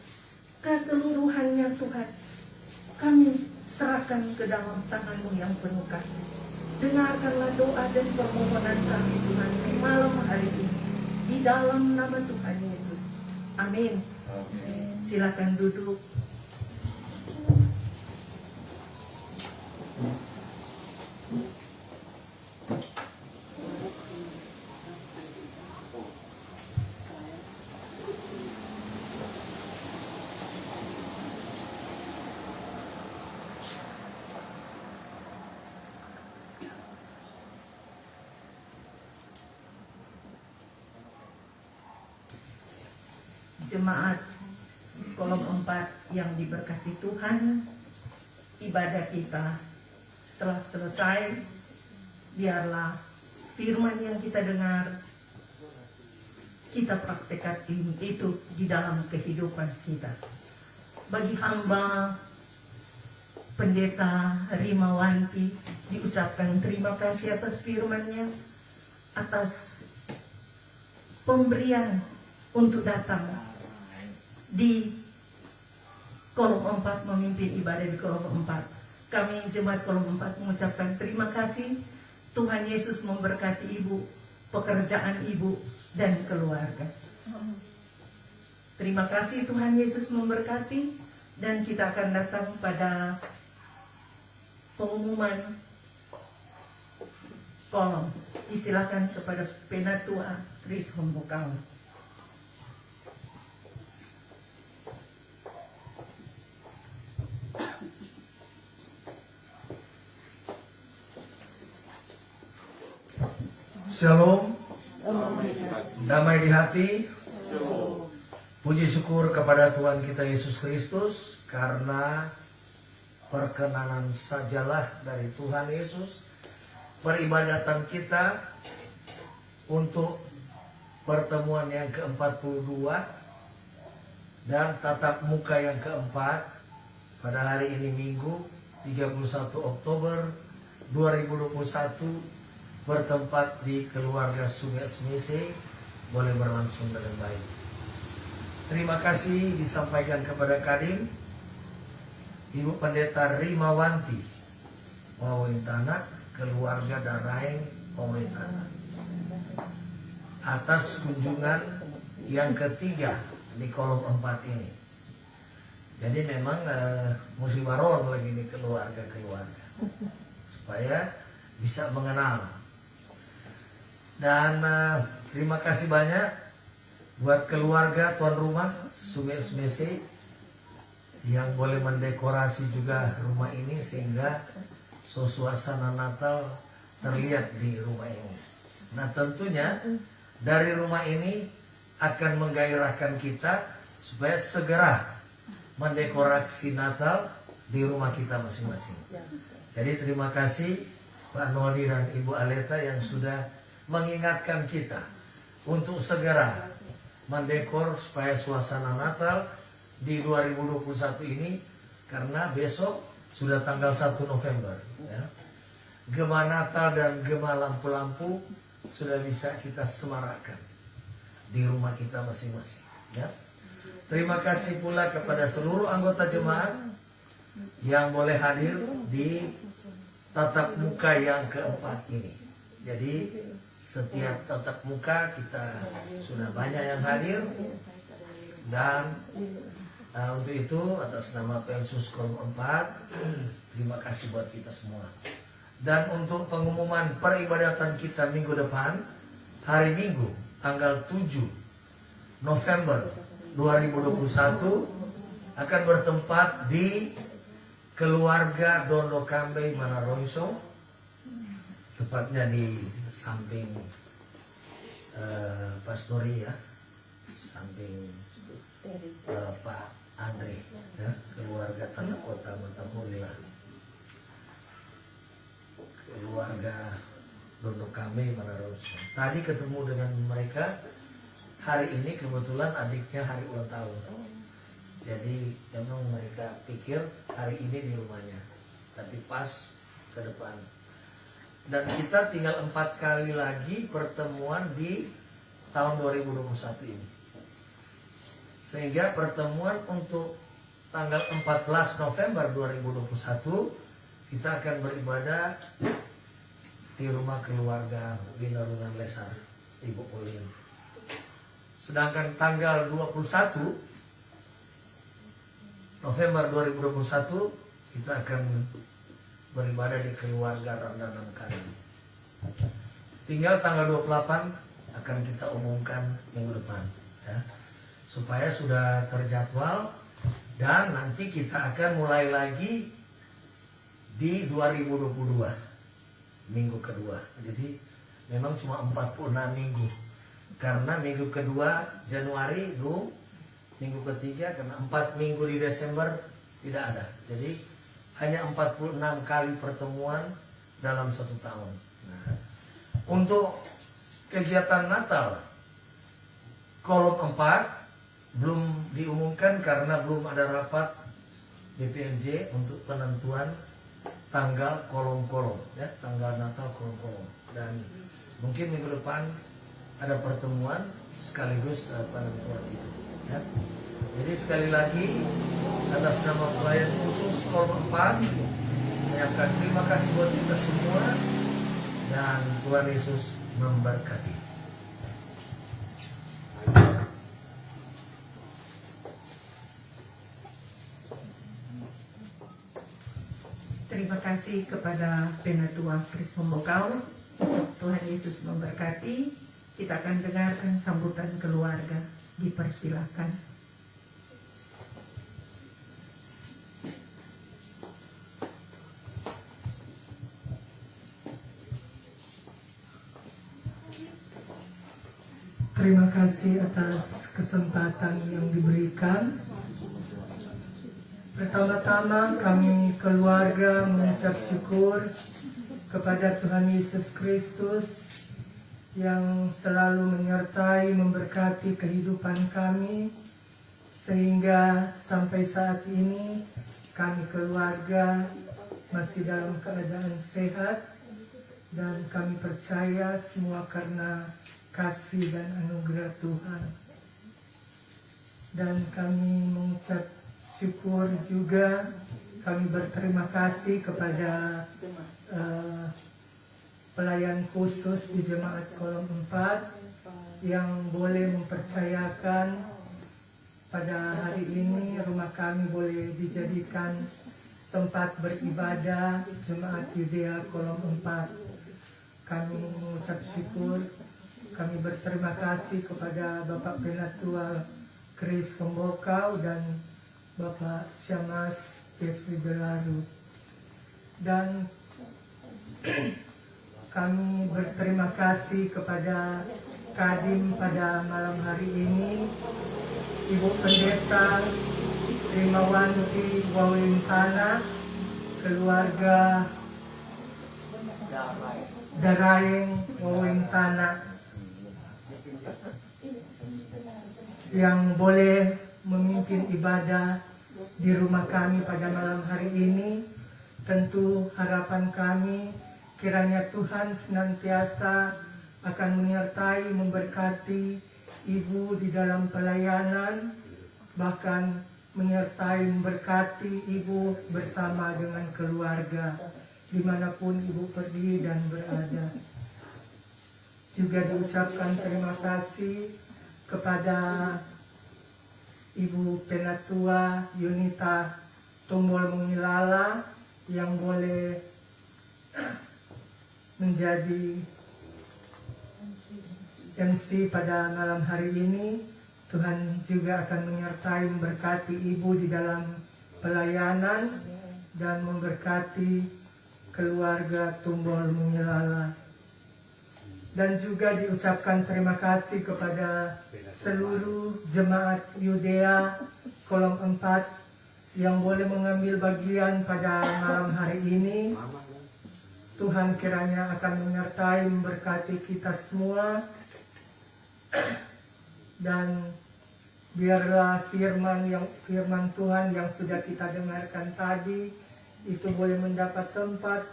Keseluruhannya Tuhan, kami serahkan ke dalam tangan-Mu yang penuh kasih. Dengarkanlah doa dan permohonan kami Tuhan di malam hari ini. Di dalam nama Tuhan Yesus. Amin. Silakan duduk. Jemaat kolom 4 yang diberkati Tuhan, ibadah kita telah selesai. Biarlah firman yang kita dengar, kita praktekkan itu di dalam kehidupan kita. Bagi hamba Pendeta Rimawanti, diucapkan terima kasih atas firman-Nya, atas pemberian untuk datang di kolom 4, memimpin ibadah di kolom 4. Kami Jemaat Kolom 4 mengucapkan terima kasih. Tuhan Yesus memberkati Ibu, pekerjaan Ibu, dan keluarga. Terima kasih, Tuhan Yesus memberkati. Dan kita akan datang pada pengumuman kolom. Disilakan kepada Penatua Kris Hombokang. Shalom, damai di hati, puji syukur kepada Tuhan kita Yesus Kristus, karena perkenanan sajalah dari Tuhan Yesus peribadatan kita untuk pertemuan yang ke-42 dan tatap muka yang keempat pada hari ini Minggu 31 Oktober 2021 bertempat di keluarga Sungai Smese boleh berlangsung dengan baik. Terima kasih disampaikan kepada Kadin Ibu Pendeta Rimawanti Wawintana, keluarga Daraeng Wawintana, atas kunjungan yang ketiga di kolom 4 ini. Jadi memang mesti baron lagi nih keluarga-keluarga supaya bisa mengenal. Dan terima kasih banyak buat keluarga tuan rumah Sungai Smese yang boleh mendekorasi juga rumah ini sehingga suasana Natal terlihat di rumah ini. Nah tentunya dari rumah ini akan menggairahkan kita supaya segera mendekorasi Natal di rumah kita masing-masing. Jadi terima kasih Pak Noni dan Ibu Aleta yang sudah mengingatkan kita untuk segera mendekor supaya suasana Natal di 2021 ini, karena besok sudah tanggal 1 November ya. Gema Natal dan gema lampu-lampu sudah bisa kita semarakkan di rumah kita masing-masing ya. Terima kasih pula kepada seluruh anggota jemaat yang boleh hadir di tatap muka yang keempat ini. Jadi setiap tatap muka kita sudah banyak yang hadir, dan untuk itu atas nama Pensus Kolom 4 terima kasih buat kita semua. Dan untuk pengumuman peribadatan kita minggu depan, hari Minggu tanggal 7 November 2021 akan bertempat di keluarga Dondo Kambe Manaroiso, tepatnya di samping Pastori ya, samping Pak Andre ya, keluarga Tanah Kota Matamulila, keluarga Dondo Kambe Manaroiso. Tadi ketemu dengan mereka, hari ini kebetulan adiknya hari ulang tahun. Jadi memang mereka pikir hari ini di rumahnya, tapi pas ke depan. Dan kita tinggal 4 kali lagi pertemuan di tahun 2021 ini. Sehingga pertemuan untuk tanggal 14 November 2021 kita akan beribadah di rumah keluarga Winarungan Lesar, Ibu Polin. Sedangkan tanggal 21 November 2021 kita akan beribadah di keluarga Randanam Karim. Tinggal tanggal 28 akan kita umumkan minggu depan ya, supaya sudah terjadwal, dan nanti kita akan mulai lagi di 2022 minggu kedua. Jadi memang cuma 46 minggu, karena minggu kedua Januari belum, minggu ketiga, karena 4 minggu di Desember tidak ada. Jadi hanya 46 kali pertemuan dalam 1 tahun. Nah, untuk kegiatan Natal kolom 4 belum diumumkan karena belum ada rapat BPNJ untuk penentuan tanggal kolom-kolom ya, tanggal Natal kolom-kolom. Dan mungkin minggu depan ada pertemuan sekaligus penentuan itu ya. Jadi sekali lagi atas nama pelayan khusus kolom 4 mengucapkan terima kasih buat kita semua, dan Tuhan Yesus memberkati. Terima kasih kepada Penatua Kris Hombokau. Tuhan Yesus memberkati. Kita akan dengarkan sambutan keluarga. Dipersilakan. Terima kasih atas kesempatan yang diberikan. Pertama-tama kami keluarga mengucap syukur kepada Tuhan Yesus Kristus yang selalu menyertai, memberkati kehidupan kami, sehingga sampai saat ini kami keluarga masih dalam keadaan sehat, dan kami percaya semua karena kasih dan anugerah Tuhan. Dan kami mengucap syukur juga, kami berterima kasih kepada pelayan khusus di Jemaat Kolom 4 yang boleh mempercayakan pada hari ini rumah kami boleh dijadikan tempat beribadah Jemaat Yudea Kolom 4. Kami mengucap syukur, kami berterima kasih kepada Bapak Penatua Kris Hombokau dan Bapak Syamas Jeffrey Belaru. Dan kami berterima kasih kepada Kadim pada malam hari ini, Ibu Pendeta Trimawanti Wawintana, keluarga Daraeng Wawintana, yang boleh memimpin ibadah di rumah kami pada malam hari ini. Tentu harapan kami kiranya Tuhan senantiasa akan menyertai, memberkati Ibu di dalam pelayanan, bahkan menyertai, memberkati Ibu bersama dengan keluarga dimanapun Ibu pergi dan berada. Juga diucapkan terima kasih kepada Ibu Penatua Yunita Tombol Mungilala yang boleh menjadi MC pada malam hari ini. Tuhan juga akan menyertai, memberkati Ibu di dalam pelayanan dan memberkati keluarga Tombol Mungilala. Dan juga diucapkan terima kasih kepada seluruh jemaat Yudea Kolom 4 yang boleh mengambil bagian pada malam hari ini. Tuhan kiranya akan menyertai, memberkati kita semua, dan biarlah firman Tuhan yang sudah kita dengarkan tadi itu boleh mendapat tempat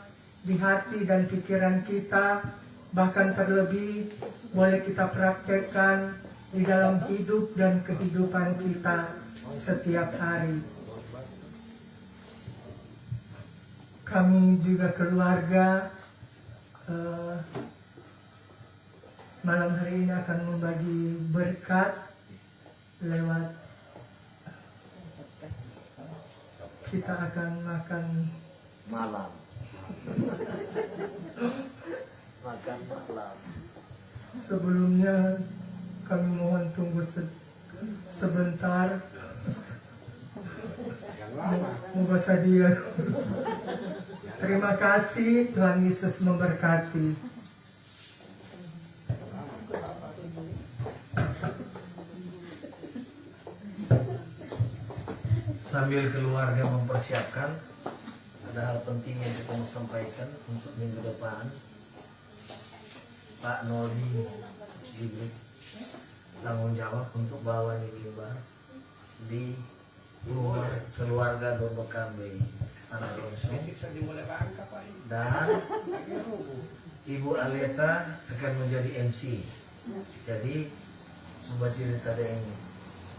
di hati dan pikiran kita, bahkan terlebih boleh kita praktekkan di dalam hidup dan kehidupan kita setiap hari. Kami juga keluarga malam hari ini akan membagi berkat lewat kita akan makan Malam. Makan malam. Sebelumnya kami mohon tunggu sebentar. Moga sadia. Terima kasih, Tuhan Yesus memberkati. Sambil keluarga mempersiapkan, ada hal penting yang kita mau sampaikan untuk minggu depan. Pak Noli diberi tanggung jawab untuk bawa mimbar di rumah keluarga Dorbokambe Tanah Longso, dan Ibu Aleta akan menjadi MC. Jadi sebuah cerita ada ini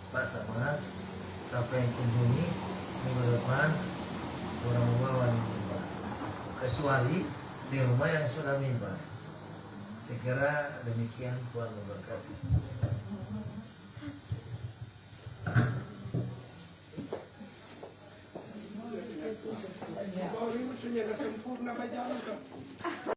Pak Samas, siapa yang kunjungi minggu depan orang membawa mimbar. kecuali di rumah yang sudah mimbar. Saya kira demikian, Tuhan memberkati. Bahwa ini sempurna baca